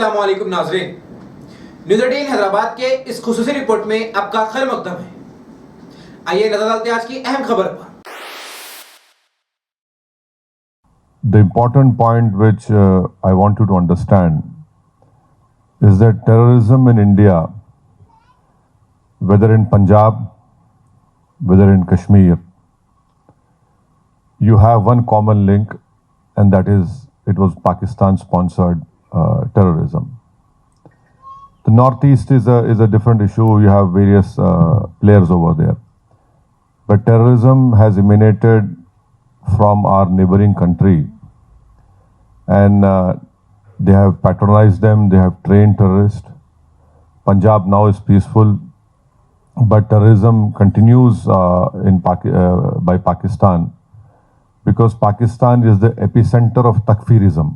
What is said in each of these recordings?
अस्सलामुअलैकुम नाज़रीन, न्यूज़ 18 हैदराबाद के इस खुसूसी रिपोर्ट में आपका खैर मकदम है। आइए नजर डालते हैं आज की अहम खबर पर। The important point which I want you to understand is that terrorism in India, whether in Punjab, whether in Kashmir, you have one common link, and that is it was Pakistan-sponsored terrorism. The Northeast is a different issue. You have various players over there, but terrorism has emanated from our neighboring country, and they have patronized them. They have trained terrorists. Punjab now is peaceful, but terrorism continues by Pakistan, because Pakistan is the epicenter of takfirism.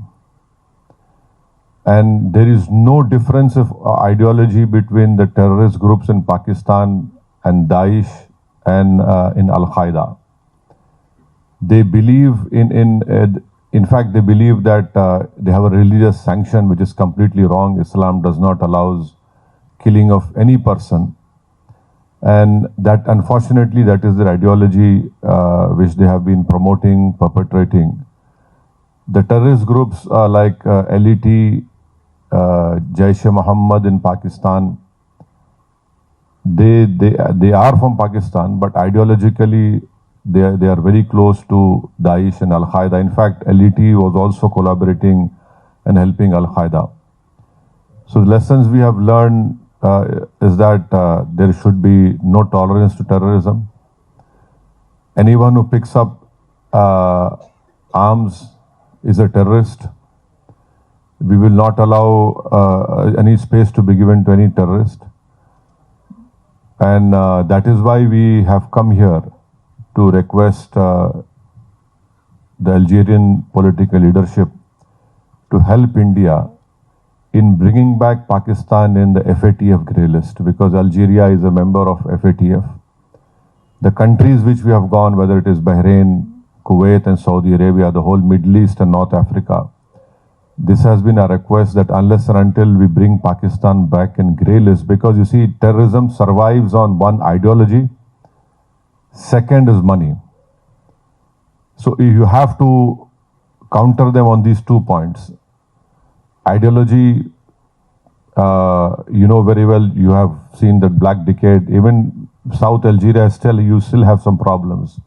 And there is no difference of ideology between the terrorist groups in Pakistan and Daesh and in Al-Qaeda. They believe in fact, they believe that they have a religious sanction, which is completely wrong. Islam does not allow killing of any person. And that, unfortunately, that is their ideology which they have been promoting, perpetrating. The terrorist groups like LET, Jaish-e-Mohammed in Pakistan, they are from Pakistan, but ideologically they are very close to Daesh and Al-Qaeda. In fact, LET was also collaborating and helping Al-Qaeda. So the lessons we have learned is that there should be no tolerance to terrorism. Anyone who picks up arms is a terrorist. We will not allow any space to be given to any terrorist. And that is why we have come here to request the Algerian political leadership to help India in bringing back Pakistan in the FATF grey list, because Algeria is a member of FATF. The countries which we have gone, whether it is Bahrain, Kuwait and Saudi Arabia, the whole Middle East and North Africa, this has been a request that unless and until we bring Pakistan back in grey list, because you see, terrorism survives on one ideology, second is money. So you have to counter them on these 2 points. Ideology, you know very well, you have seen the Black Decade, even South Algeria you still have some problems.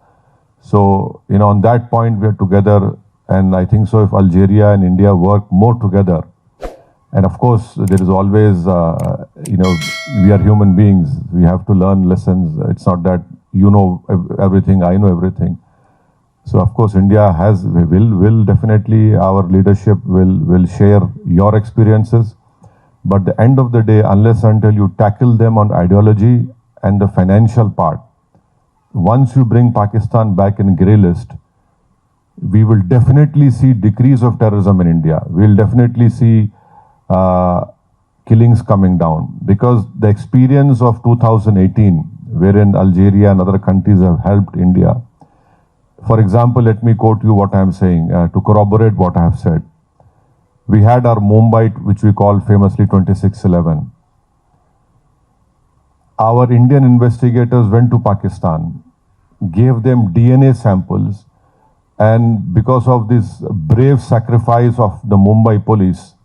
So, on that point we are together, and I think so if Algeria and India work more together, and of course there is always, we are human beings, we have to learn lessons. It's not that you know everything, I know everything. So of course India will definitely, our leadership will share your experiences. But the end of the day, unless until you tackle them on ideology and the financial part, once you bring Pakistan back in grey list, we will definitely see decrease of terrorism in India. We will definitely see killings coming down, because the experience of 2018, wherein Algeria and other countries have helped India. For example, let me quote you what I am saying to corroborate what I have said. We had our Mumbai, which we call famously 26/11. Our Indian investigators went to Pakistan, gave them DNA samples, and because of this brave sacrifice of the Mumbai police,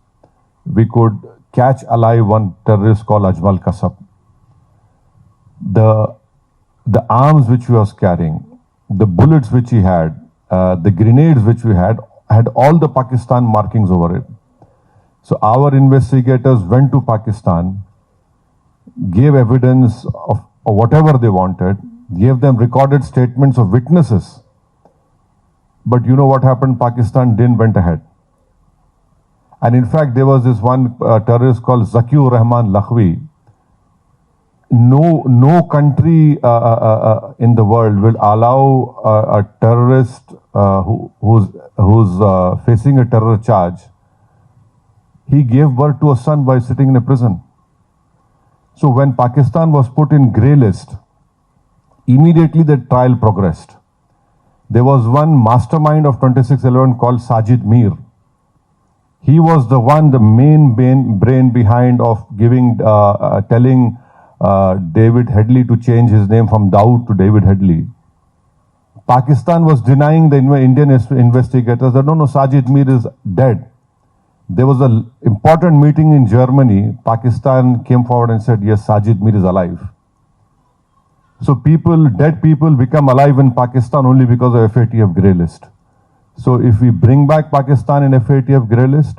we could catch alive one terrorist called Ajmal Kasab. The arms which he was carrying, the bullets which he had, the grenades which we had all the Pakistan markings over it. So our investigators went to Pakistan, gave evidence of whatever they wanted, gave them recorded statements of witnesses. But you know what happened? Pakistan didn't went ahead. And in fact, there was this one terrorist called Zakiur Rahman Lakhvi. No country in the world will allow a terrorist who's facing a terror charge. He gave birth to a son by sitting in a prison. So when Pakistan was put in grey list, immediately the trial progressed. There was one mastermind of 26/11 called Sajid Mir. He was the one, the main brain behind of telling David Headley to change his name from Dawood to David Headley. Pakistan was denying the Indian investigators that no, Sajid Mir is dead. There was an important meeting in Germany. Pakistan came forward and said, yes, Sajid Mir is alive. So dead people become alive in Pakistan only because of FATF grey list. So if we bring back Pakistan in FATF grey list,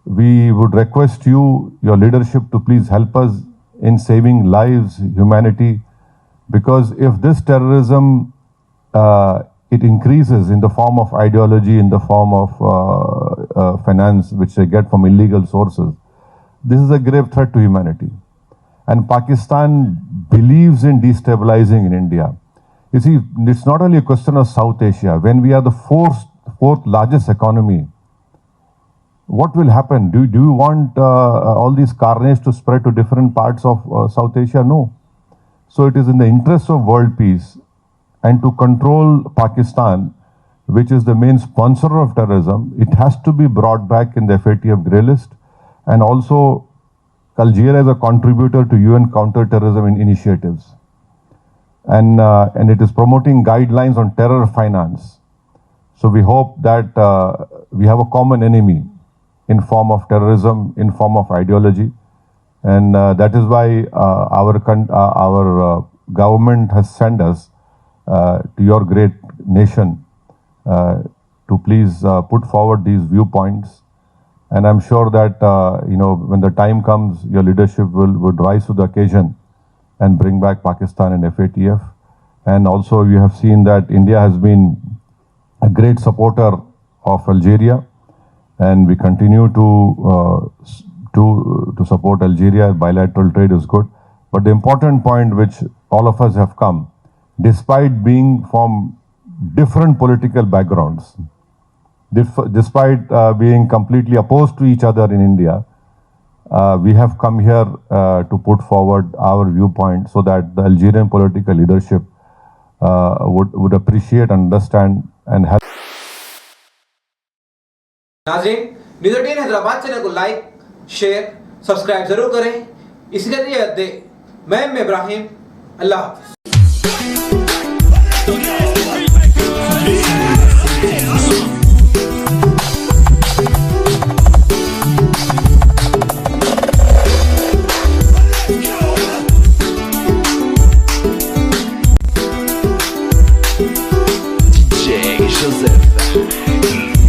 we would request you, your leadership, to please help us in saving lives, humanity, because if this terrorism, it increases in the form of ideology, in the form of finance, which they get from illegal sources, this is a grave threat to humanity. And Pakistan believes in destabilizing in India. You see, it's not only a question of South Asia. When we are the fourth largest economy, what will happen? Do you want all these carnage to spread to different parts of South Asia? No. So it is in the interest of world peace and to control Pakistan, which is the main sponsor of terrorism, it has to be brought back in the FATF grey list. And also, Algeria is a contributor to UN counter-terrorism initiatives. And it is promoting guidelines on terror finance. So we hope that we have a common enemy in form of terrorism, in form of ideology. And that is why our government has sent us to your great nation to please put forward these viewpoints. And I'm sure that, when the time comes, your leadership would rise to the occasion and bring back Pakistan and FATF. And also you have seen that India has been a great supporter of Algeria, and we continue to support Algeria. Bilateral trade is good. But the important point which all of us have come, despite being from different political backgrounds, despite being completely opposed to each other in India, we have come here to put forward our viewpoint so that the Algerian political leadership would appreciate, understand and help. नाज़रीन, news 18 Hyderabad channel को like, share, subscribe जरूर करें। इसके लिए दे मैं इब्राहिम, अल्लाह हाफ़िज़। DJ Joseph.